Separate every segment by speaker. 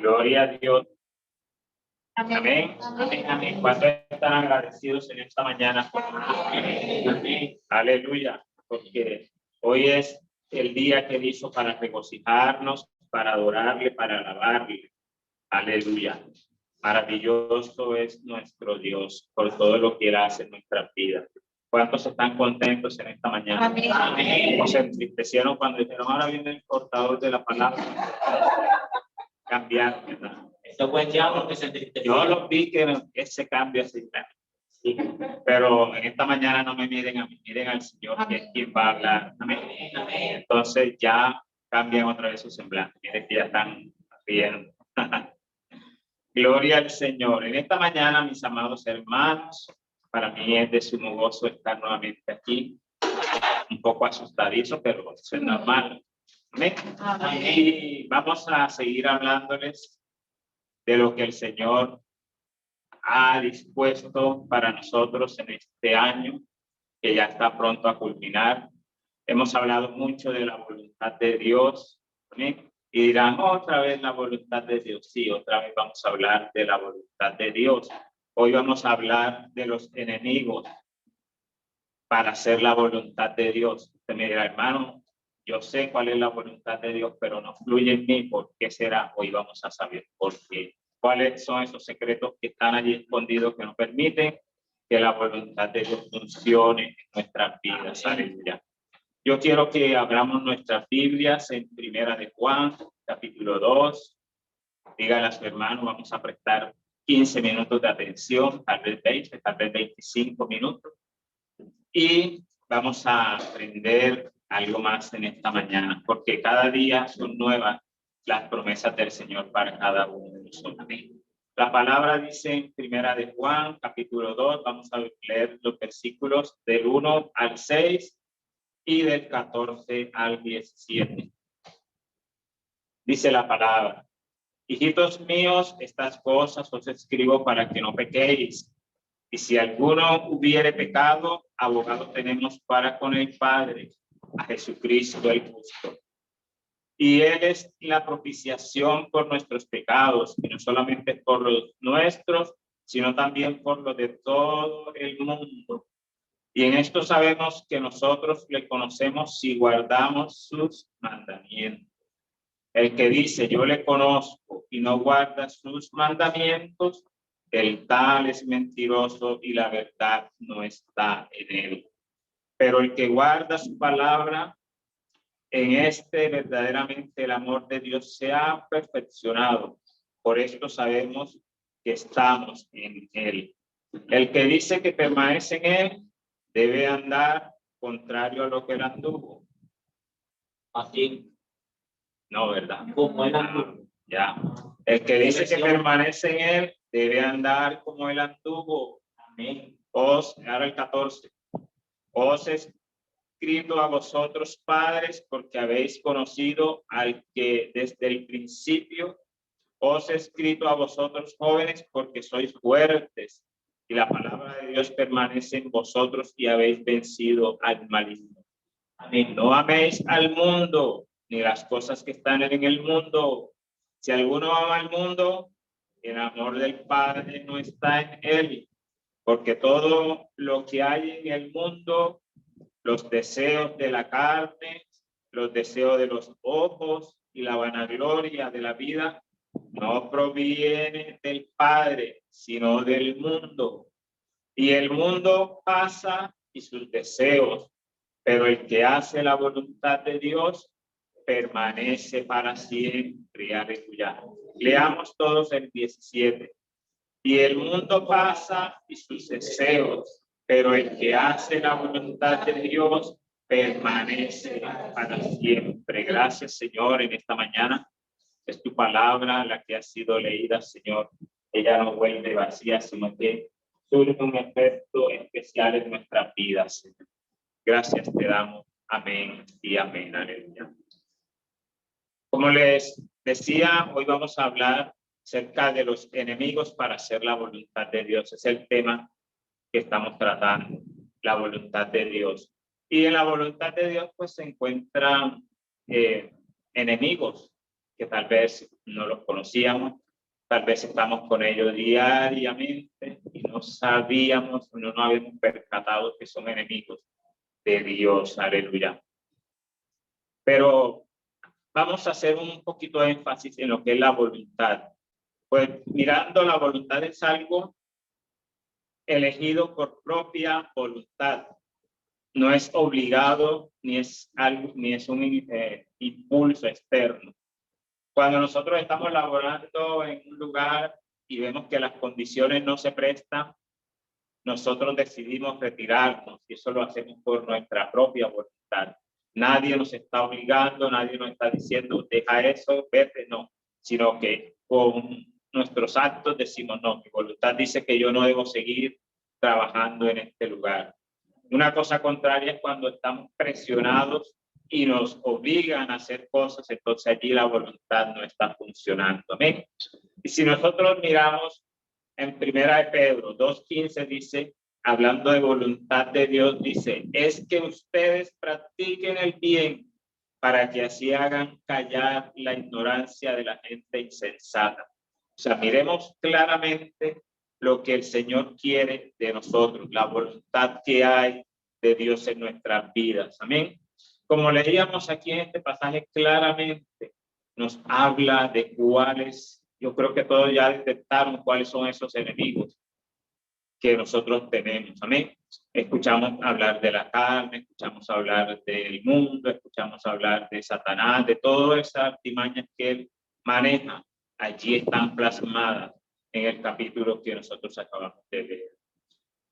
Speaker 1: Gloria a Dios.
Speaker 2: Amén.
Speaker 1: Amén. Amén. Amén. ¿Cuántos están agradecidos en esta mañana? Amén. Amén. Aleluya. Porque hoy es el día que Él hizo para regocijarnos, para adorarle, para alabarle. Aleluya. Maravilloso es nuestro Dios por todo lo que Él hace en nuestras vidas. ¿Cuántos están contentos en esta mañana?
Speaker 2: Amén.
Speaker 1: Amén. O se entristecieron cuando dijeron, ahora viene el portador de la palabra. Cambiar, ¿verdad?
Speaker 3: Esto fue ya porque se entristeció.
Speaker 1: Yo los vi que ese cambio así, sí. Pero en esta mañana no me miren a mí, miren al Señor, que es quien va a hablar. Amén.
Speaker 3: Amén.
Speaker 1: Entonces ya cambian otra vez su semblante. Miren que ya están riendo. Gloria al Señor. En esta mañana, mis amados hermanos, para mí es de sumo gozo estar nuevamente aquí. Un poco asustadizo, pero eso es normal. Amén.
Speaker 2: Amén.
Speaker 1: Y vamos a seguir hablándoles de lo que el Señor ha dispuesto para nosotros en este año, que ya está pronto a culminar. Hemos hablado mucho de la voluntad de Dios. ¿Amén? Y dirán, otra vez la voluntad de Dios. Sí, otra vez vamos a hablar de la voluntad de Dios. Hoy vamos a hablar de los enemigos para hacer la voluntad de Dios. Usted me dirá, hermano, yo sé cuál es la voluntad de Dios, pero no fluye en mí. ¿Por qué será? Hoy vamos a saber por qué. ¿Cuáles son esos secretos que están allí escondidos que nos permiten que la voluntad de Dios funcione en nuestras vidas? Aleluya. Yo quiero que abramos nuestras Biblias en Primera de Juan, capítulo 2. Díganle a su hermano, vamos a prestar 15 minutos de atención, tal vez 20, tal vez 25 minutos. Y vamos a aprender algo más en esta mañana, porque cada día son nuevas las promesas del Señor para cada uno de nosotros. La palabra dice en Primera de Juan, capítulo 2, vamos a leer los versículos del 1 al 6 y del 14 al 17. Dice la palabra: hijitos míos, estas cosas os escribo para que no pequéis. Y si alguno hubiere pecado, abogado tenemos para con el Padre, a Jesucristo el justo. Y Él es la propiciación por nuestros pecados, y no solamente por los nuestros, sino también por los de todo el mundo. Y en esto sabemos que nosotros le conocemos si guardamos sus mandamientos. El que dice, yo le conozco, y no guarda sus mandamientos, el tal es mentiroso y la verdad no está en él. Pero el que guarda su palabra, en este verdaderamente el amor de Dios se ha perfeccionado. Por esto sabemos que estamos en él. El que dice que permanece en él debe andar contrario a lo que él anduvo.
Speaker 3: Así
Speaker 1: No, ¿verdad?
Speaker 3: como él anduvo.
Speaker 1: Ya. El que dice que permanece en él debe andar como él anduvo.
Speaker 3: Amén.
Speaker 1: Ahora el 14. Os he escrito a vosotros, padres, porque habéis conocido al que desde el principio. Os he escrito a vosotros, jóvenes, porque sois fuertes y la palabra de Dios permanece en vosotros y habéis vencido al maligno. Amén. No améis al mundo ni las cosas que están en el mundo. Si alguno ama al mundo, el amor del Padre no está en él, porque todo lo que hay en el mundo, los deseos de la carne, los deseos de los ojos y la vanagloria de la vida, no proviene del Padre, sino del mundo. Y el mundo pasa y sus deseos, pero el que hace la voluntad de Dios permanece para siempre. Aleluya. Leamos todos el 17. Y el mundo pasa y sus deseos, pero el que hace la voluntad de Dios permanece para siempre. Gracias, Señor, en esta mañana. Es tu palabra la que ha sido leída, Señor. Ella no vuelve vacía, sino que surge un efecto especial en nuestras vidas, Señor. Gracias te damos. Amén y amén. Aleluya. Como les decía, hoy vamos a hablar acerca de los enemigos para hacer la voluntad de Dios. Es el tema que estamos tratando, la voluntad de Dios. Y en la voluntad de Dios, pues se encuentran enemigos que tal vez no los conocíamos, tal vez estamos con ellos diariamente y no sabíamos, no nos habíamos percatado que son enemigos de Dios, aleluya. Pero vamos a hacer un poquito de énfasis en lo que es la voluntad. Pues mirando, la voluntad es algo elegido por propia voluntad. No es obligado ni es algo, ni es un impulso externo. Cuando nosotros estamos laborando en un lugar y vemos que las condiciones no se prestan, nosotros decidimos retirarnos y eso lo hacemos por nuestra propia voluntad. Nadie nos está obligando, nadie nos está diciendo deja eso, vete, no, sino que con nuestros actos decimos no, mi voluntad dice que yo no debo seguir trabajando en este lugar. Una cosa contraria es cuando estamos presionados y nos obligan a hacer cosas, entonces allí la voluntad no está funcionando. Amén. Y si nosotros miramos en Primera de Pedro 2:15 dice, hablando de voluntad de Dios, dice, es que ustedes practiquen el bien para que así hagan callar la ignorancia de la gente insensata. O sea, miremos claramente lo que el Señor quiere de nosotros, la voluntad que hay de Dios en nuestras vidas. Amén. Como leíamos aquí en este pasaje, claramente nos habla de cuáles, yo creo que todos ya detectaron cuáles son esos enemigos que nosotros tenemos. Amén. Escuchamos hablar de la carne, escuchamos hablar del mundo, escuchamos hablar de Satanás, de todas esas artimañas que él maneja. Allí están plasmadas en el capítulo que nosotros acabamos de leer.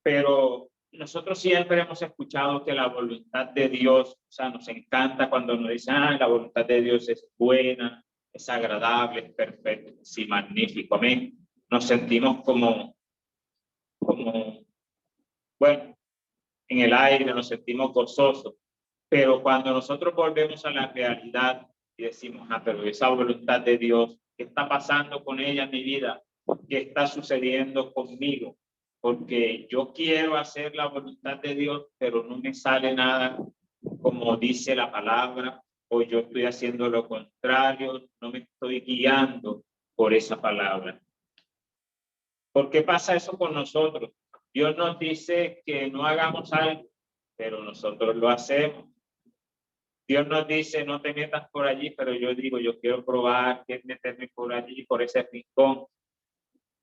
Speaker 1: Pero nosotros siempre hemos escuchado que la voluntad de Dios, o sea, nos encanta cuando nos dicen, la voluntad de Dios es buena, es agradable, es perfecta, sí, magnífico, amén. Nos sentimos como, bueno, en el aire, nos sentimos gozosos, pero cuando nosotros volvemos a la realidad y decimos, pero esa voluntad de Dios, ¿qué está pasando con ella en mi vida? ¿Qué está sucediendo conmigo? Porque yo quiero hacer la voluntad de Dios, pero no me sale nada como dice la palabra, o yo estoy haciendo lo contrario, no me estoy guiando por esa palabra. ¿Por qué pasa eso con nosotros? Dios nos dice que no hagamos algo, pero nosotros lo hacemos. Dios nos dice, no te metas por allí, pero yo digo, yo quiero probar, quiero meterme por allí, por ese rincón.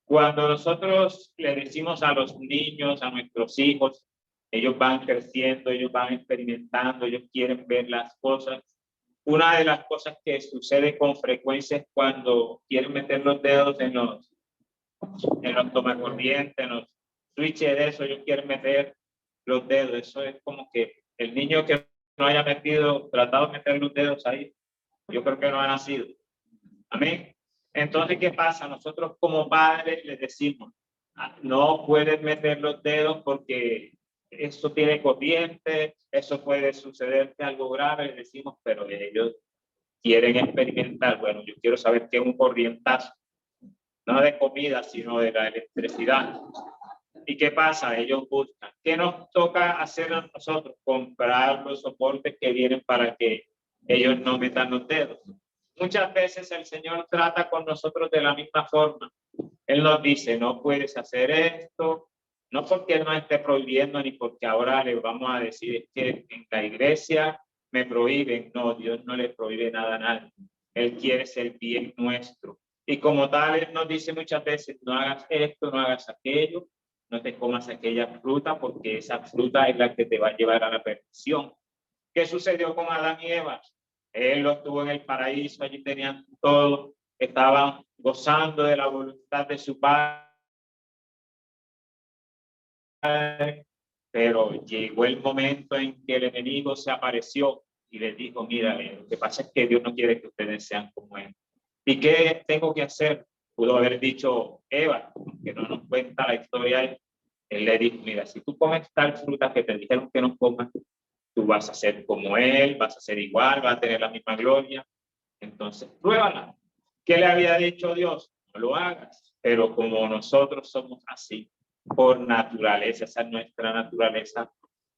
Speaker 1: Cuando nosotros le decimos a los niños, a nuestros hijos, ellos van creciendo, ellos van experimentando, ellos quieren ver las cosas. Una de las cosas que sucede con frecuencia es cuando quieren meter los dedos en los tomacorrientes, en los switches de eso, ellos quieren meter los dedos. Eso es como que el niño que no haya tratado de meter los dedos ahí, yo creo que no ha nacido. Amén. Entonces, ¿qué pasa? Nosotros como padres les decimos, no puedes meter los dedos porque eso tiene corriente, eso puede sucederte algo grave, les decimos, pero ellos quieren experimentar. Bueno, yo quiero saber qué es un corrientazo, no de comida, sino de la electricidad. ¿Y qué pasa? Ellos buscan. ¿Qué nos toca hacer a nosotros? Comprar los soportes que vienen para que ellos no metan los dedos. Muchas veces el Señor trata con nosotros de la misma forma. Él nos dice, no puedes hacer esto, no porque Él nos esté prohibiendo ni porque ahora le vamos a decir que en la iglesia me prohíben. No, Dios no le prohíbe nada a nadie. Él quiere ser bien nuestro. Y como tal, Él nos dice muchas veces, no hagas esto, no hagas aquello, no te comas aquella fruta porque esa fruta es la que te va a llevar a la perdición. ¿Qué sucedió con Adán y Eva? Él los tuvo en el paraíso, allí tenían todo, estaban gozando de la voluntad de su padre, pero llegó el momento en que el enemigo se apareció y les dijo, mira, lo que pasa es que Dios no quiere que ustedes sean como Él. ¿Y qué tengo que hacer? Pudo haber dicho Eva, que no nos cuenta la historia. Él le dijo, mira, si tú comes tal fruta que te dijeron que no comas, tú vas a ser como Él, vas a ser igual, vas a tener la misma gloria. Entonces, pruébala. ¿Qué le había dicho Dios? No lo hagas. Pero como nosotros somos así, por naturaleza, esa es nuestra naturaleza,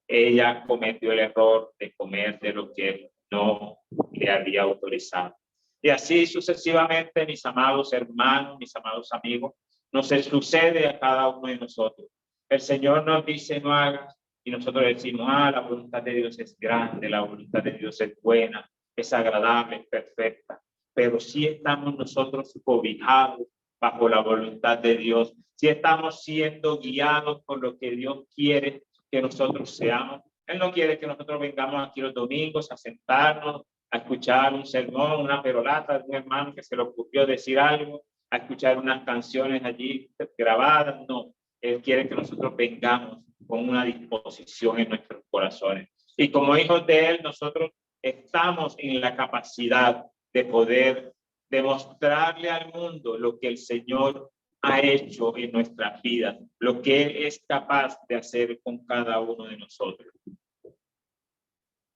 Speaker 1: ella cometió el error de comer de lo que Él no le había autorizado. Y así sucesivamente, mis amados hermanos, mis amados amigos, nos sucede a cada uno de nosotros. El Señor nos dice no hagas y nosotros decimos, la voluntad de Dios es grande, la voluntad de Dios es buena, es agradable, es perfecta. Pero si estamos nosotros cobijados bajo la voluntad de Dios, si estamos siendo guiados por lo que Dios quiere que nosotros seamos. Él no quiere que nosotros vengamos aquí los domingos a sentarnos, a escuchar un sermón, una perolata de un hermano que se le ocurrió decir algo, a escuchar unas canciones allí grabadas. No, Él quiere que nosotros vengamos con una disposición en nuestros corazones. Y como hijos de Él, nosotros estamos en la capacidad de poder demostrarle al mundo lo que el Señor ha hecho en nuestras vidas, lo que Él es capaz de hacer con cada uno de nosotros.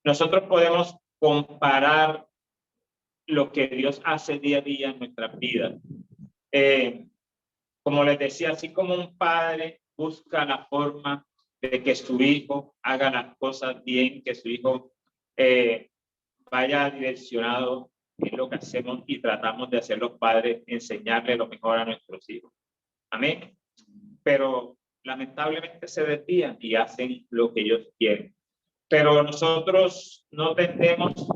Speaker 1: Nosotros podemos comparar lo que Dios hace día a día en nuestras vidas. Como les decía, así como un padre busca la forma de que su hijo haga las cosas bien, que su hijo vaya direccionado en lo que hacemos y tratamos de hacer los padres, enseñarle lo mejor a nuestros hijos. Amén. Pero lamentablemente se desvían y hacen lo que ellos quieren. Pero nosotros no tendemos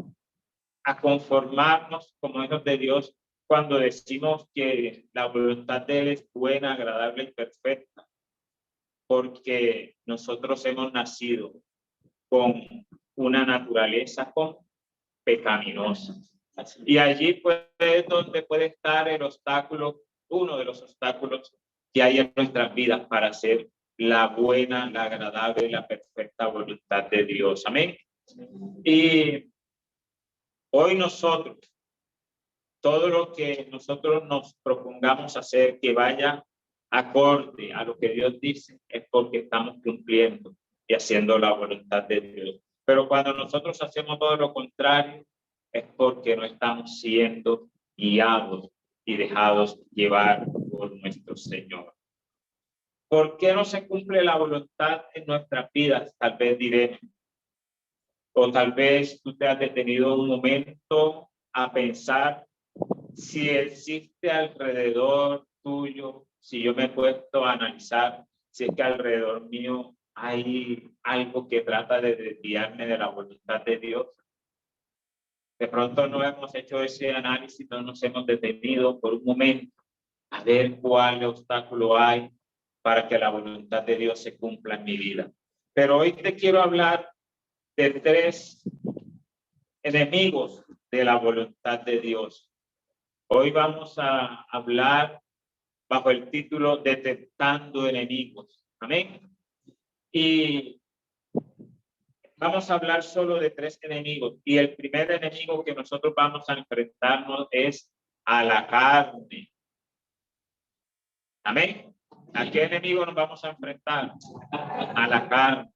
Speaker 1: a conformarnos como hijos de Dios cuando decimos que la voluntad de Él es buena, agradable y perfecta, porque nosotros hemos nacido con una naturaleza pecaminosa. Y allí pues es donde puede estar el obstáculo, uno de los obstáculos que hay en nuestras vidas para hacer la buena, la agradable, la perfecta voluntad de Dios. Amén. Y hoy nosotros, todo lo que nosotros nos propongamos hacer que vaya acorde a lo que Dios dice, es porque estamos cumpliendo y haciendo la voluntad de Dios. Pero cuando nosotros hacemos todo lo contrario, es porque no estamos siendo guiados y dejados llevar por nuestro Señor. ¿Por qué no se cumple la voluntad en nuestras vidas? Tal vez diremos. O tal vez tú te has detenido un momento a pensar si existe alrededor tuyo, si yo me he puesto a analizar, si es que alrededor mío hay algo que trata de desviarme de la voluntad de Dios. De pronto no hemos hecho ese análisis, no nos hemos detenido por un momento a ver cuál obstáculo hay para que la voluntad de Dios se cumpla en mi vida. Pero hoy te quiero hablar de 3 enemigos de la voluntad de Dios. Hoy vamos a hablar bajo el título Detectando enemigos. Amén. Y vamos a hablar solo de 3 enemigos. Y el primer enemigo que nosotros vamos a enfrentarnos es a la carne. Amén. ¿A qué enemigo nos vamos a enfrentar? A la carne.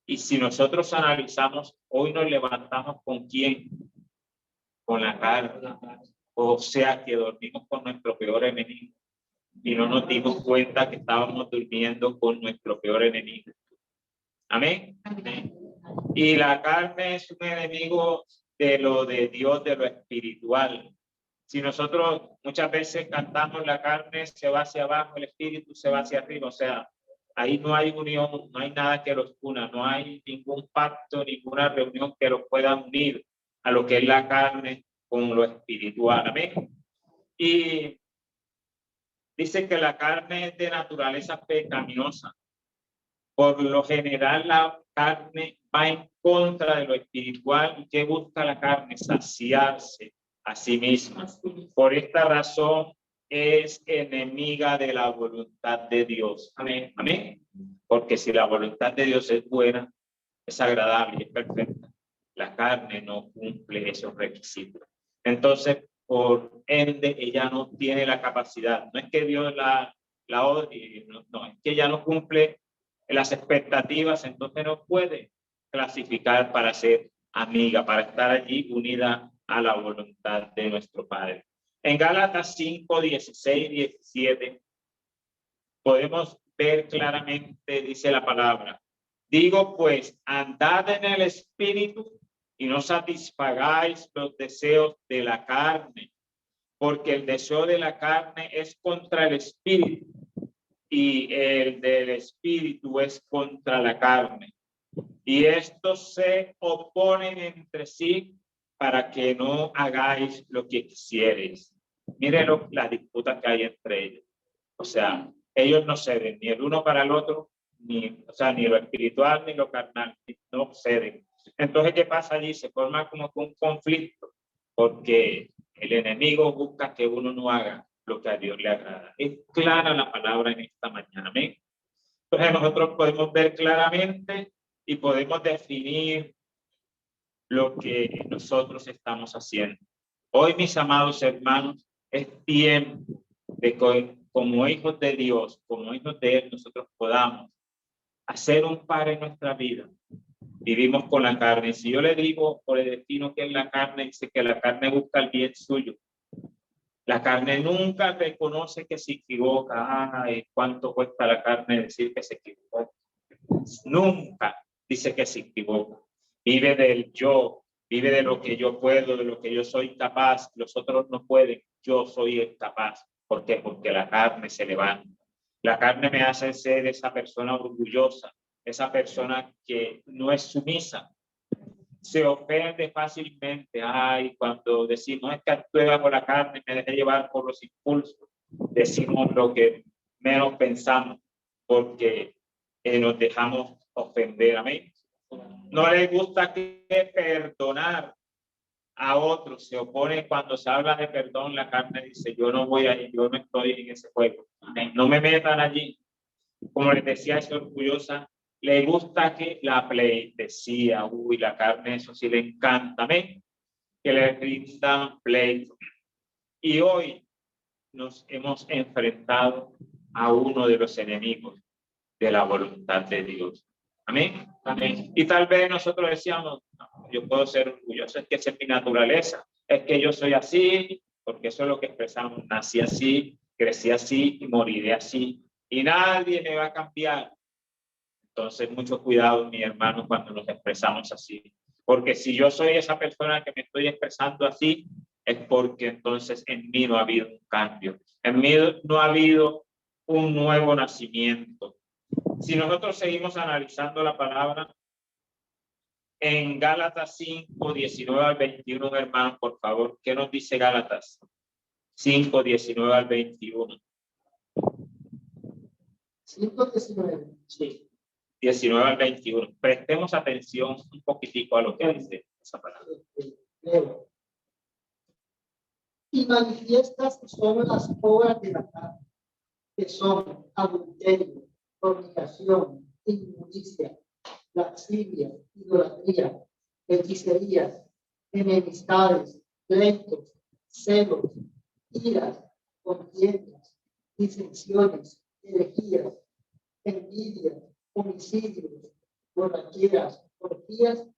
Speaker 1: Y si nosotros analizamos, hoy nos levantamos ¿con quién? Con la carne. O sea que dormimos con nuestro peor enemigo y no nos dimos cuenta que estábamos durmiendo con nuestro peor enemigo. Amén. Amén. Y la carne es un enemigo de lo de Dios, de lo espiritual. Si nosotros muchas veces cantamos, la carne se va hacia abajo, el espíritu se va hacia arriba, o sea, ahí no hay unión, no hay nada que los una, no hay ningún pacto, ninguna reunión que los pueda unir a lo que es la carne con lo espiritual. Amén. Y dice que la carne es de naturaleza pecaminosa. Por lo general, la carne va en contra de lo espiritual. ¿Y qué busca la carne? Saciarse a sí misma. Por esta razón es enemiga de la voluntad de Dios. Amén. Amén. Porque si la voluntad de Dios es buena, es agradable y es perfecta, la carne no cumple esos requisitos. Entonces, por ende, ella no tiene la capacidad. No es que Dios la odie, no, es que ella no cumple las expectativas, entonces no puede clasificar para ser amiga, para estar allí unida a la voluntad de nuestro Padre. En Gálatas 5, 16, 17, podemos ver claramente, dice la palabra, digo pues, andad en el espíritu y no satisfagáis los deseos de la carne, porque el deseo de la carne es contra el espíritu y el del espíritu es contra la carne. Y estos se oponen entre sí para que no hagáis lo que quisierais. Miren la disputa que hay entre ellos. O sea, ellos no ceden ni el uno para el otro, ni lo espiritual ni lo carnal, no ceden. Entonces, ¿qué pasa allí? Se forma como que un conflicto, porque el enemigo busca que uno no haga lo que a Dios le agrada. Es clara la palabra en esta mañana. ¿Amén? Entonces, nosotros podemos ver claramente y podemos definir lo que nosotros estamos haciendo. Hoy, mis amados hermanos, es tiempo de que como hijos de Dios, como hijos de Él, nosotros podamos hacer un par en nuestra vida. Vivimos con la carne. Si yo le digo o le defino que es la carne, dice que la carne busca el bien suyo. La carne nunca reconoce que se equivoca. Ay, ¿cuánto cuesta la carne decir que se equivoca? Nunca dice que se equivoca. Vive del yo, vive de lo que yo puedo, de lo que yo soy capaz. Los otros no pueden, yo soy capaz. ¿Por qué? Porque la carne se levanta. La carne me hace ser esa persona orgullosa, esa persona que no es sumisa. Se ofende fácilmente. Ay, cuando decimos es que actúe bajo la carne, me dejé llevar por los impulsos. Decimos lo que menos pensamos, porque nos dejamos ofender. Amén. No le gusta que perdonar a otros. Se opone cuando se habla de perdón. La carne dice: yo no voy ahí, yo no estoy en ese juego. Amén. No me metan allí. Como les decía, es orgullosa. Le gusta que la pleitesía. Uy, la carne, eso sí le encanta. Amén. Que le rindan pleito. Y hoy nos hemos enfrentado a uno de los enemigos de la voluntad de Dios. Amén. Amén. Y tal vez nosotros decíamos: no, yo puedo ser orgulloso, es que esa es mi naturaleza, es que yo soy así, porque eso es lo que expresamos. Nací así, crecí así y moriré así, y nadie me va a cambiar. Entonces, mucho cuidado, mi hermano, cuando nos expresamos así, porque si yo soy esa persona que me estoy expresando así, es porque entonces en mí no ha habido un cambio, en mí no ha habido un nuevo nacimiento. Si nosotros seguimos analizando la palabra en Gálatas 5, 19 al 21, hermanos, por favor, ¿qué nos dice Gálatas 5, 19 al 21?
Speaker 2: 5:19.
Speaker 3: Sí.
Speaker 1: 19 al 21. Prestemos atención un poquitico a lo que dice esa palabra.
Speaker 2: Leo. Y manifiestas son las obras de la carne, que son adulterio, fornicación, inmundicia, lascivia, idolatría, hechicerías, enemistades, pleitos, celos, iras, contiendas, disensiones, herejías, envidias, homicidios, borracheras, orgías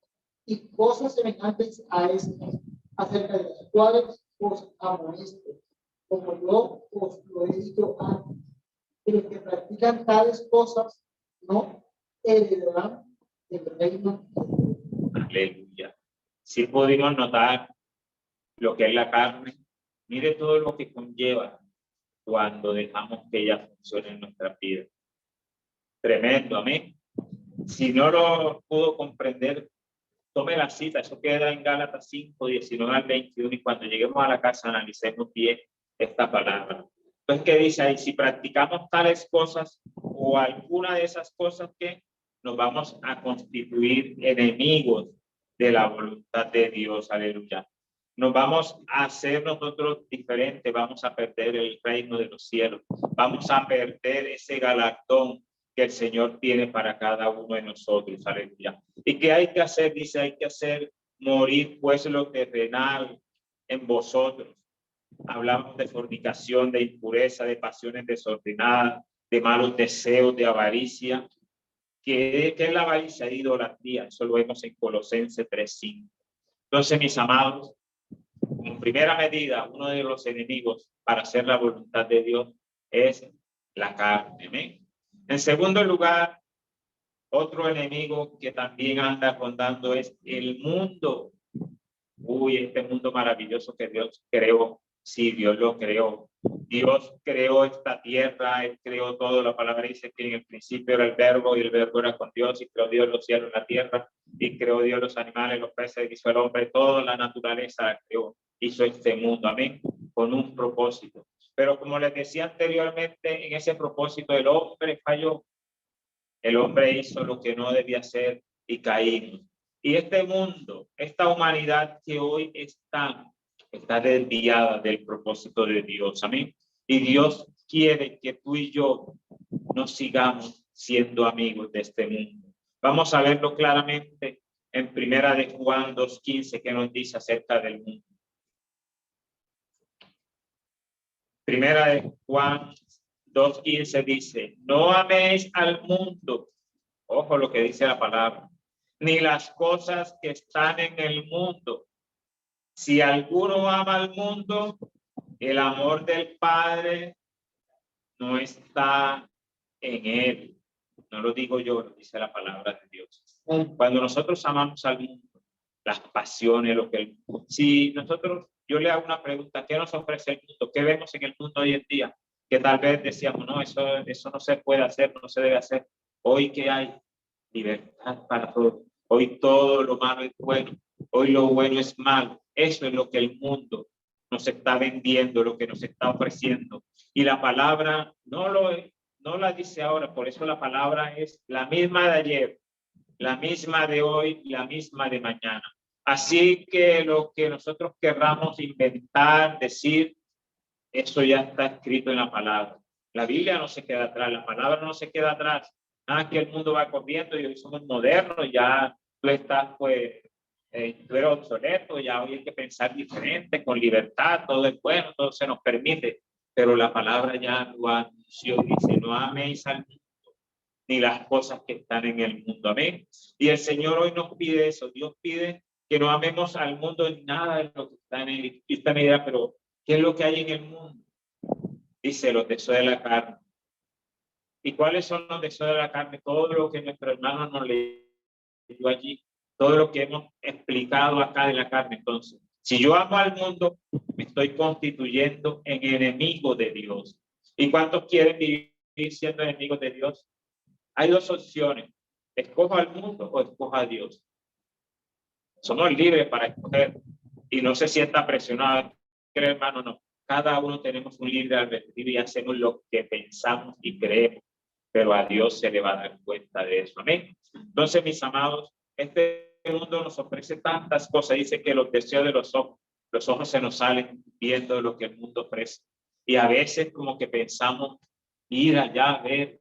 Speaker 2: y cosas semejantes a estas, acerca de las cuales os amonesto, como yo os lo he dicho antes, que los que practican tales cosas no heredarán el reino de Dios.
Speaker 1: Aleluya. Si pudimos notar lo que es la carne, mire todo lo que conlleva cuando dejamos que ella funcione en nuestra vida. Tremendo, amén. Si no lo pudo comprender, tome la cita, eso queda en Gálatas 5, 19 al 21, y cuando lleguemos a la casa analicemos bien esta palabra. Entonces, ¿qué dice ahí? Si practicamos tales cosas o alguna de esas cosas, que nos vamos a constituir enemigos de la voluntad de Dios. Aleluya. Nos vamos a hacer nosotros diferentes, vamos a perder el reino de los cielos, vamos a perder ese galardón que el Señor tiene para cada uno de nosotros. Aleluya. ¿Y qué hay que hacer? Dice, hay que hacer morir pues lo terrenal en vosotros. Hablamos de fornicación, de impureza, de pasiones desordenadas, de malos deseos, de avaricia. ¿Qué es la avaricia? De idolatría. Eso lo vemos en Colosenses 3:5. Entonces, mis amados, en primera medida, uno de los enemigos para hacer la voluntad de Dios es la carne. ¿Amén? En segundo lugar, Otro enemigo que también anda rondando es el mundo. Uy, este mundo maravilloso que Dios creó. Sí, Dios lo creó. Dios creó esta tierra, Él creó todo. La palabra dice que en el principio era el verbo y el verbo era con Dios y creó Dios los cielos y la tierra y creó Dios los animales, los peces, hizo el hombre, toda la naturaleza la creó. Hizo este mundo, amén, con un propósito. Pero como les decía anteriormente, en ese propósito el hombre falló. El hombre hizo lo que no debía hacer y caímos. Y este mundo, esta humanidad que hoy está desviada del propósito de Dios. Amén. Y Dios quiere que tú y yo nos sigamos siendo amigos de este mundo. Vamos a verlo claramente en Primera de Juan 2:15 que nos dice acerca del mundo. Primera de Juan 2:15 dice, no améis al mundo. Ojo lo que dice la palabra. Ni las cosas que están en el mundo. Si alguno ama al mundo, el amor del Padre no está en él. No lo digo yo, lo dice la palabra de Dios. Cuando nosotros amamos al mundo, las pasiones, lo que si nosotros, yo le hago una pregunta, ¿qué nos ofrece el mundo? ¿Qué vemos en el mundo hoy en día? Que tal vez decíamos, no, eso no se puede hacer, no se debe hacer. Hoy que hay libertad para todo. Hoy todo lo malo es bueno. Hoy lo bueno es malo. Eso es lo que el mundo nos está vendiendo, lo que nos está ofreciendo. Y la palabra no la dice ahora, por eso la palabra es la misma de ayer, la misma de hoy, la misma de mañana. Así que lo que nosotros querramos inventar, decir, eso ya está escrito en la palabra. La Biblia no se queda atrás, la palabra no se queda atrás. Nada que el mundo va corriendo y hoy somos modernos, ya tú estás pues, tú eres obsoleto, ya hoy hay que pensar diferente, con libertad, todo es bueno, todo se nos permite. Pero la palabra ya lo anunció, dice, no améis al mundo, ni las cosas que están en el mundo. Amén. Y el Señor hoy nos pide eso. Dios pide que no amemos al mundo en nada de lo que está en él. Y esta medida, pero ¿qué es lo que hay en el mundo? Dice los deseos de la carne. ¿Y cuáles son los deseos de la carne? Todo lo que nuestro hermano nos leyó allí, todo lo que hemos explicado acá de la carne. Entonces, si yo amo al mundo, me estoy constituyendo en enemigo de Dios. ¿Y cuántos quieren vivir siendo enemigos de Dios? Hay dos opciones. ¿Escojo al mundo o escojo a Dios? Somos libres para escoger y no se sienta presionado. Hermano, no. Cada uno tenemos un libre albedrío y hacemos lo que pensamos y creemos, pero a Dios se le va a dar cuenta de eso. Amén. Entonces, mis amados, este mundo nos ofrece tantas cosas. Dice que los deseos de los ojos se nos salen viendo lo que el mundo ofrece. Y a veces como que pensamos ir allá a ver.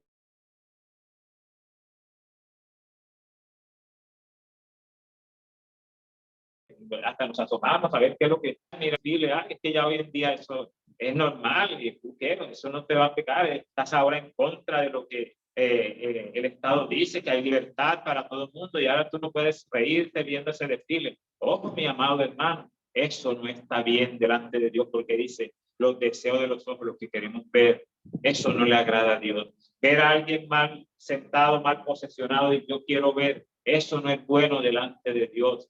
Speaker 1: Hasta nos asomamos a ver qué es lo que mira, dile, es que ya hoy en día eso es normal y eso no te va a pegar, estás ahora en contra de lo que el Estado dice, que hay libertad para todo el mundo y ahora tú no puedes reírte viendo ese desfile. Ojo, mi amado hermano, eso no está bien delante de Dios porque dice los deseos de los ojos, lo que queremos ver, eso no le agrada a Dios. Ver a alguien mal sentado, mal posesionado y yo quiero ver, eso no es bueno delante de Dios.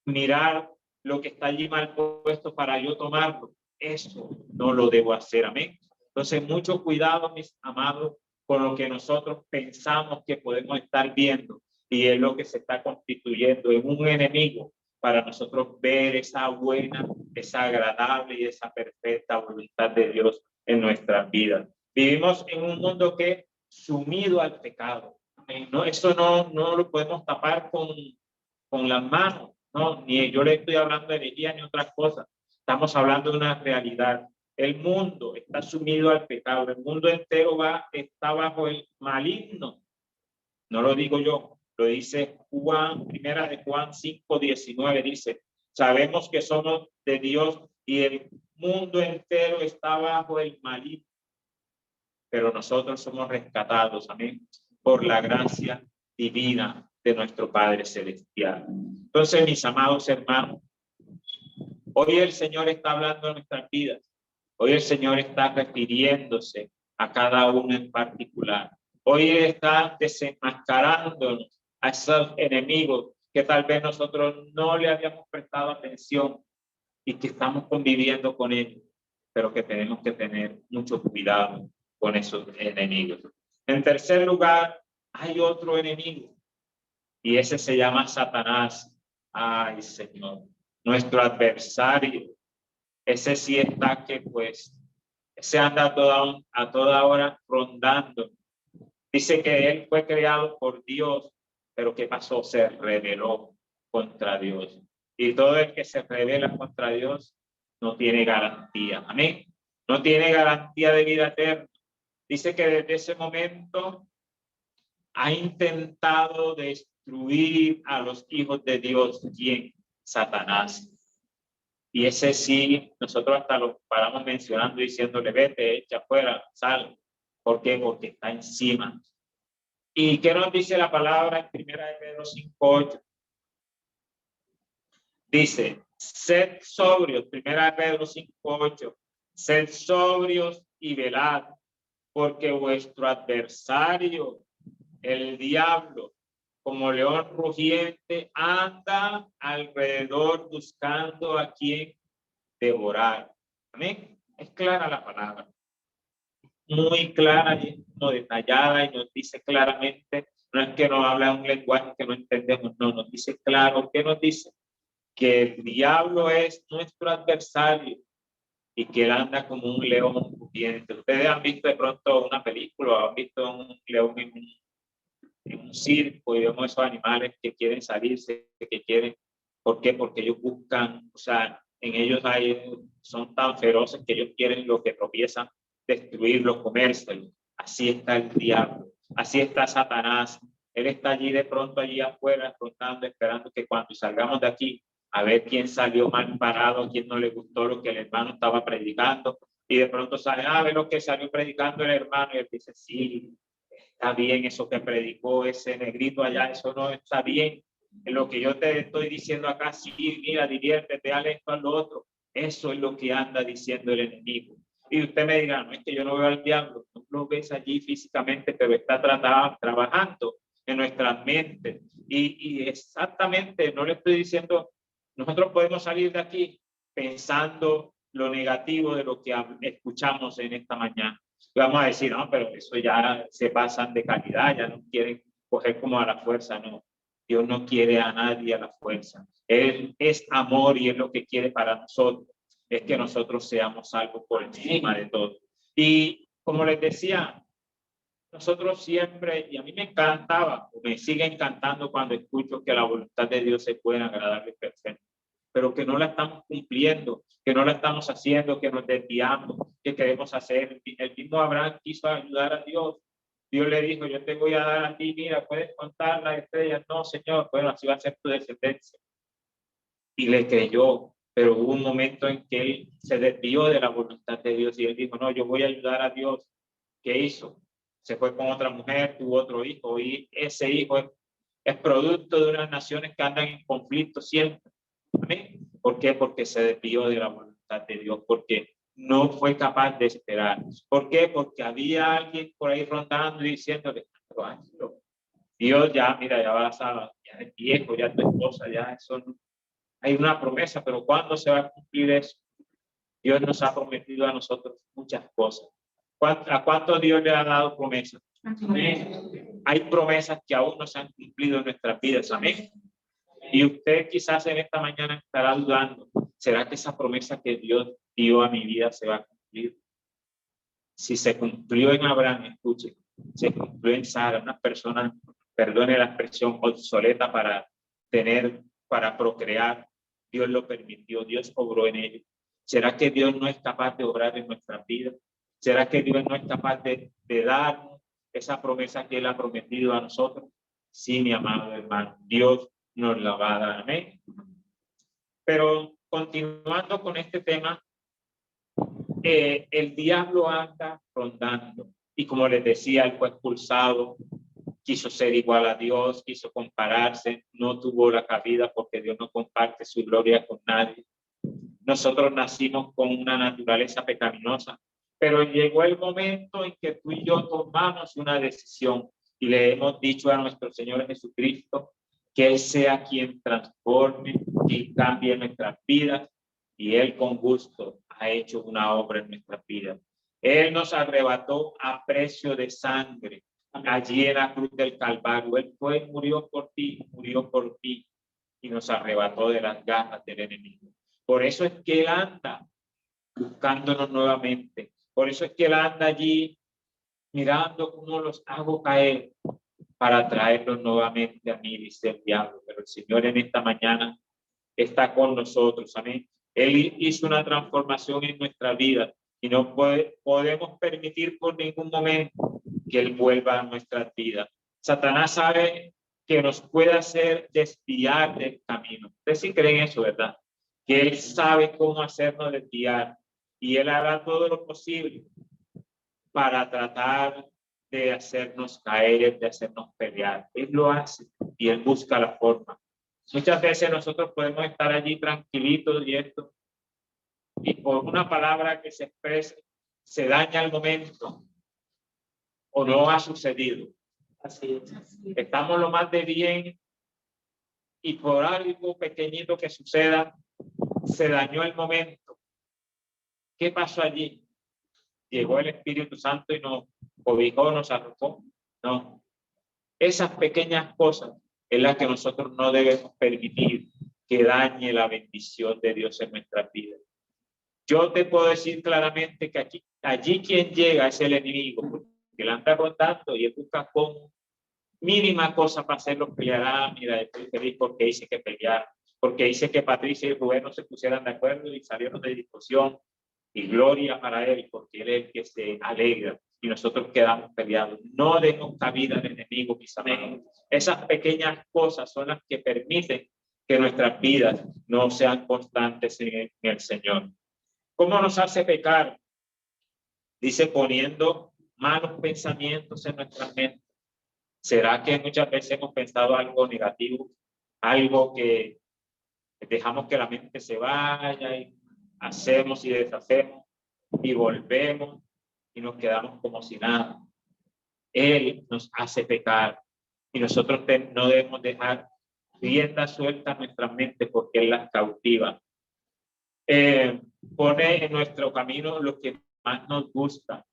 Speaker 1: Mirar lo que está allí mal puesto para yo tomarlo, eso no lo debo hacer. Amén. Entonces, mucho cuidado, mis amados, con lo que nosotros pensamos que podemos estar viendo y es lo que se está constituyendo en un enemigo para nosotros ver esa buena, esa agradable y esa perfecta voluntad de Dios en nuestras vidas. Vivimos en un mundo que es sumido al pecado. No, eso no lo podemos tapar con las manos. No, ni yo le estoy hablando de herejía ni otras cosas. Estamos hablando de una realidad. El mundo está sumido al pecado. El mundo entero está bajo el maligno. No lo digo yo, lo dice Juan, primera de Juan 5:19, dice, sabemos que somos de Dios y el mundo entero está bajo el maligno. Pero nosotros somos rescatados, amén, por la gracia divina de nuestro Padre Celestial. Entonces, mis amados hermanos, hoy el Señor está hablando de nuestras vidas. Hoy el Señor está refiriéndose a cada uno en particular. Hoy está desenmascarándonos a esos enemigos que tal vez nosotros no le habíamos prestado atención y que estamos conviviendo con ellos, pero que tenemos que tener mucho cuidado con esos enemigos. En tercer lugar, hay otro enemigo y ese se llama Satanás. Ay, Señor, nuestro adversario. Ese sí está que pues se anda a toda hora rondando. Dice que él fue creado por Dios, pero ¿qué pasó? Se rebeló contra Dios. Y todo el que se rebela contra Dios no tiene garantía. Amén. No tiene garantía de vida eterna. Dice que desde ese momento ha intentado destruir a los hijos de Dios. ¿Quién? Satanás. Y ese sí, nosotros hasta lo paramos mencionando, diciéndole, vete, echa afuera, sal. ¿Por qué? Porque está encima. ¿Y qué nos dice la palabra en 1 Pedro 5:8? Dice, sed sobrios, 1 Pedro 5:8, sed sobrios y velad, porque vuestro adversario, el diablo, como león rugiente, anda alrededor buscando a quien devorar. Amén. Es clara la palabra. Muy clara y no detallada y nos dice claramente, no es que nos habla un lenguaje que no entendemos, no, nos dice claro, ¿qué nos dice? Que el diablo es nuestro adversario y que él anda como un león rugiente. Ustedes han visto de pronto una película, han visto un león en un circo y vemos esos animales que quieren salirse, que quieren, ¿por qué? Porque ellos buscan, o sea, en ellos son tan feroces que ellos quieren lo que tropiezan, destruirlo, comérselo. Así está el diablo, así está Satanás. Él está allí de pronto, allí afuera, rondando, esperando que cuando salgamos de aquí, a ver quién salió mal parado, quién no le gustó lo que el hermano estaba predicando, y de pronto sale, a ver lo que salió predicando el hermano, y él dice, sí, está bien eso que predicó ese negrito allá, eso no está bien. En lo que yo te estoy diciendo acá, sí, mira, diviértete, haz esto, haz lo otro. Eso es lo que anda diciendo el enemigo. Y usted me dirá, no es que yo no veo al diablo, no lo ves allí físicamente, pero está trabajando en nuestras mentes. Y exactamente, no le estoy diciendo, nosotros podemos salir de aquí pensando lo negativo de lo que escuchamos en esta mañana. Vamos a decir, no, pero eso ya se pasan de calidad, ya no quieren coger como a la fuerza, no. Dios no quiere a nadie a la fuerza. Él es amor y es lo que quiere para nosotros. Es que nosotros seamos salvos por encima de todo. Y como les decía, nosotros siempre, y a mí me encantaba, o me sigue encantando cuando escucho que la voluntad de Dios es buena, agradable y perfecta, pero que no la estamos cumpliendo, que no la estamos haciendo, que nos desviamos, que queremos hacer. El mismo Abraham quiso ayudar a Dios. Dios le dijo, yo te voy a dar a ti, mira, puedes contar las estrellas. No, Señor, bueno, así va a ser tu descendencia. Y le creyó, pero hubo un momento en que él se desvió de la voluntad de Dios y él dijo, no, yo voy a ayudar a Dios. ¿Qué hizo? Se fue con otra mujer, tuvo otro hijo y ese hijo es producto de unas naciones que andan en conflicto siempre. ¿Amén? ¿Por qué? Porque se desvió de la voluntad de Dios, porque no fue capaz de esperar. ¿Por qué? Porque había alguien por ahí rondando y diciéndole, Dios ya, mira, ya vas a, ya es viejo, ya tu esposa, ya eso no. Hay una promesa, pero ¿cuándo se va a cumplir eso? Dios nos ha prometido a nosotros muchas cosas. ¿A cuánto Dios le ha dado promesas? Amén. Hay promesas que aún no se han cumplido en nuestras vidas. Amén. Y usted quizás en esta mañana estará dudando, ¿será que esa promesa que Dios dio a mi vida se va a cumplir? Si se cumplió en Abraham, escuche, se cumplió en Sara, una persona, perdone la expresión, obsoleta para procrear, Dios lo permitió, Dios obró en ello. ¿Será que Dios no es capaz de obrar en nuestras vidas? ¿Será que Dios no es capaz de darnos esa promesa que Él ha prometido a nosotros? Sí, mi amado hermano, Dios nos la va a dar. Amén. Pero continuando con este tema, el diablo anda rondando y como les decía, él fue expulsado, quiso ser igual a Dios, quiso compararse, no tuvo la cabida porque Dios no comparte su gloria con nadie. Nosotros nacimos con una naturaleza pecaminosa, Pero llegó el momento en que tú y yo tomamos una decisión y le hemos dicho a nuestro Señor Jesucristo que Él sea quien transforme y cambie nuestras vidas, y Él con gusto ha hecho una obra en nuestras vidas. Él nos arrebató a precio de sangre allí en la cruz del Calvario. Él fue, murió por ti y nos arrebató de las garras del enemigo. Por eso es que Él anda buscándonos nuevamente. Por eso es que Él anda allí mirando cómo los hago caer para traerlos nuevamente a mí, dice el diablo. Pero el Señor en esta mañana está con nosotros, amén. Él hizo una transformación en nuestra vida y no podemos permitir por ningún momento que Él vuelva a nuestras vidas. Satanás sabe que nos puede hacer desviar del camino. Ustedes sí creen eso, ¿verdad? Que Él sabe cómo hacernos desviar y Él hará todo lo posible para tratar de hacernos caer, de hacernos pelear. Él lo hace y Él busca la forma. Muchas veces nosotros podemos estar allí tranquilitos y por una palabra que se exprese, se daña el momento o no ha sucedido.
Speaker 3: Así es.
Speaker 1: Estamos lo más de bien y por algo pequeñito que suceda, se dañó el momento. ¿Qué pasó allí? Llegó el Espíritu Santo y nos cobijó, nos arropó. No. Esas pequeñas cosas es las que nosotros no debemos permitir que dañe la bendición de Dios en nuestras vidas. Yo te puedo decir claramente que allí quien llega es el enemigo, porque él anda rondando y él busca con mínima cosa para hacerlo pelear. Ah, mira, estoy feliz porque hice que pelear, porque hice que Patricia y Rubén no se pusieran de acuerdo y salieron de discusión. Y gloria para él, porque él es el que se alegra y nosotros quedamos peleados. No demos cabida al enemigo, mis amigos. Esas pequeñas cosas son las que permiten que nuestras vidas no sean constantes en el Señor. ¿Cómo nos hace pecar? Dice, poniendo malos pensamientos en nuestras mentes. ¿Será que muchas veces hemos pensado algo negativo? Algo que dejamos que la mente se vaya y hacemos y deshacemos y volvemos y nos quedamos como si nada. Él nos hace pecar y nosotros no debemos dejar rienda suelta a nuestra mente porque Él las cautiva. Pone en nuestro camino lo que más nos gusta.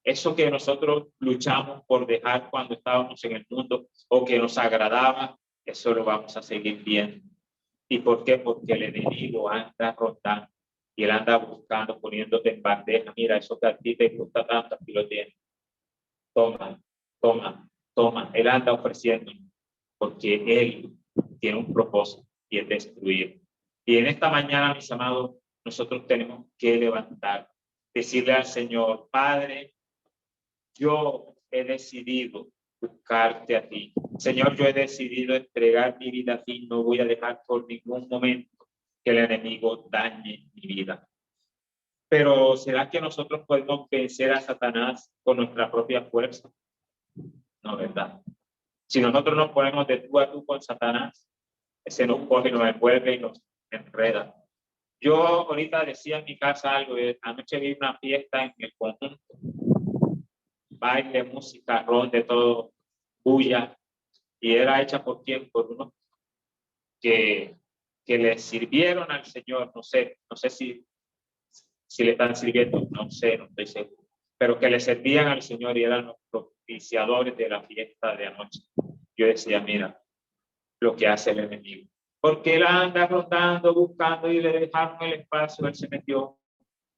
Speaker 1: Eso que nosotros luchamos por dejar cuando estábamos en el mundo o que nos agradaba, eso lo vamos a seguir viendo. ¿Y por qué? Porque el enemigo anda rondando y él anda buscando, poniéndote en bandeja. Mira, eso que a ti te gusta tanto, aquí lo tienes. Toma, toma, toma. Él anda ofreciendo porque él tiene un propósito y es destruir. Y en esta mañana, mis amados, nosotros tenemos que levantar, decirle al Señor, Padre, yo he decidido buscarte a ti. Señor, yo he decidido entregar mi vida a ti. No voy a dejar por ningún momento que el enemigo dañe mi vida. Pero ¿será que nosotros podemos vencer a Satanás con nuestra propia fuerza? No, ¿verdad? Si nosotros nos ponemos de tú a tú con Satanás, ese nos coge, nos envuelve y nos enreda. Yo ahorita decía en mi casa algo, anoche vi una fiesta en el conjunto, baile, música, ron, de todo, bulla, y era hecha por quién, por uno que le sirvieron al Señor, no sé si le están sirviendo, no sé, no estoy seguro, pero que le servían al Señor y eran los propiciadores de la fiesta de anoche. Yo decía, mira, lo que hace el enemigo, porque él anda rondando, buscando y le dejaron el espacio, él se metió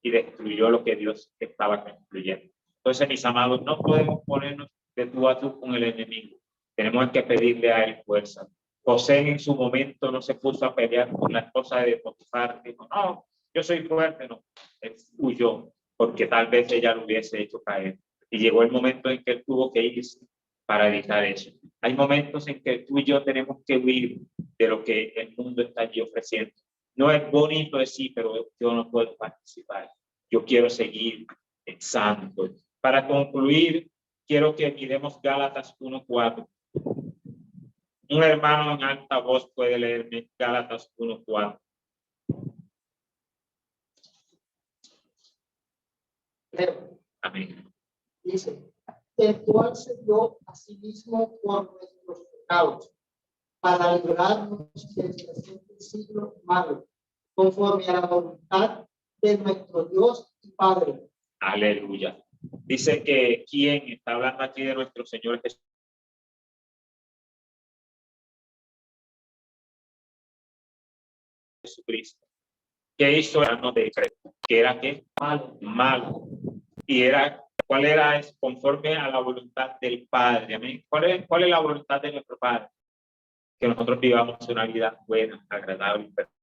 Speaker 1: y destruyó lo que Dios estaba construyendo. Entonces, mis amados, no podemos ponernos de tú a tú con el enemigo. Tenemos que pedirle a él fuerza. José en su momento no se puso a pelear con la esposa de Potifar. Dijo, no, yo soy fuerte. No, él huyó porque tal vez ella lo hubiese hecho caer. Y llegó el momento en que él tuvo que irse para evitar eso. Hay momentos en que tú y yo tenemos que huir de lo que el mundo está allí ofreciendo. No es bonito decir, pero yo no puedo participar. Yo quiero seguir santo. Para concluir, quiero que miremos Gálatas 1:4. Un hermano en alta voz puede leerme Gálatas 1:4.
Speaker 2: Leo,
Speaker 1: Amén.
Speaker 2: dice, el cual se dio a sí mismo por nuestros pecados, para librarnos del presente siglo malo, conforme a la voluntad de nuestro Dios y Padre.
Speaker 1: Aleluya. Dice que quién está hablando aquí de nuestro Señor Jesucristo. ¿Qué hizo el no decreto? Que era qué? Malo. Y era, ¿cuál era? Es conforme a la voluntad del Padre. Amén. ¿Cuál es la voluntad de nuestro Padre? Que nosotros vivamos una vida buena, agradable y perfecta.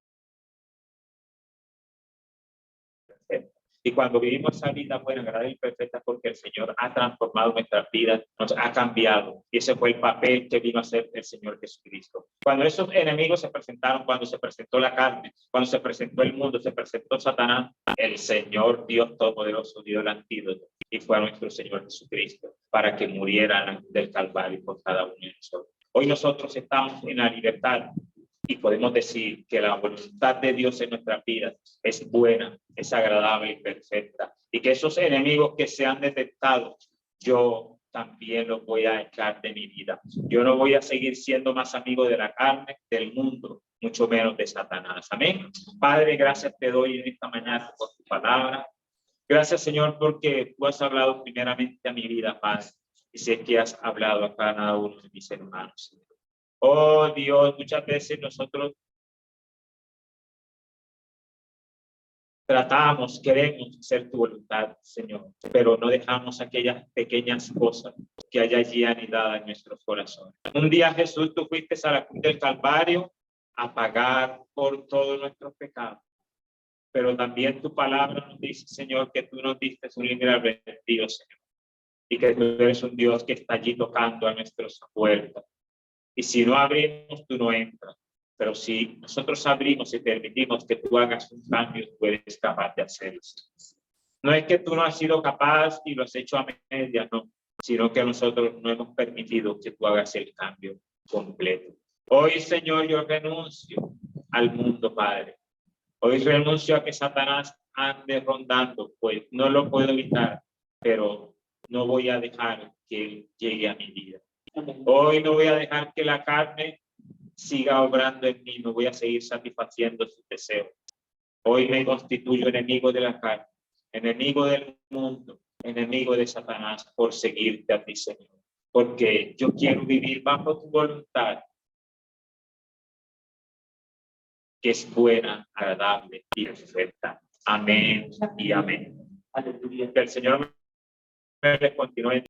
Speaker 1: Y cuando vivimos esa vida buena, agradable y perfecta, porque el Señor ha transformado nuestras vidas, nos ha cambiado. Y ese fue el papel que vino a hacer el Señor Jesucristo. Cuando esos enemigos se presentaron, cuando se presentó la carne, cuando se presentó el mundo, se presentó Satanás, el Señor Dios Todopoderoso dio el antídoto y fue a nuestro Señor Jesucristo para que muriera del Calvario por cada uno de nosotros. Hoy nosotros estamos en la libertad y podemos decir que la voluntad de Dios en nuestras vidas es buena, es agradable y perfecta. Y que esos enemigos que se han detectado, yo también los voy a echar de mi vida. Yo no voy a seguir siendo más amigo de la carne, del mundo, mucho menos de Satanás. Amén. Padre, gracias te doy en esta mañana por tu palabra. Gracias, Señor, porque tú has hablado primeramente a mi vida, Padre. Y sé que has hablado a cada uno de mis hermanos, Señor. Oh Dios, muchas veces nosotros tratamos, queremos hacer tu voluntad, Señor, pero no dejamos aquellas pequeñas cosas que hay allí anidadas en nuestros corazones. Un día, Jesús, tú fuiste a la cruz del Calvario a pagar por todos nuestros pecados, pero también tu palabra nos dice, Señor, que tú nos diste un libre albedrío, Señor, y que tú eres un Dios que está allí tocando a nuestras puertas. Y si no abrimos, tú no entras. Pero si nosotros abrimos y permitimos que tú hagas un cambio, tú eres capaz de hacerlo. No es que tú no has sido capaz y lo has hecho a medias, no, sino que nosotros no hemos permitido que tú hagas el cambio completo. Hoy, Señor, yo renuncio al mundo, Padre. Hoy renuncio a que Satanás ande rondando, pues no lo puedo evitar, pero no voy a dejar que él llegue a mi vida. Hoy no voy a dejar que la carne siga obrando en mí, no voy a seguir satisfaciendo sus deseos. Hoy me constituyo enemigo de la carne, enemigo del mundo, enemigo de Satanás por seguirte a ti, Señor. Porque yo quiero vivir bajo tu voluntad, que es buena, agradable y perfecta. Amén y amén. Aleluya. Que el Señor me continúe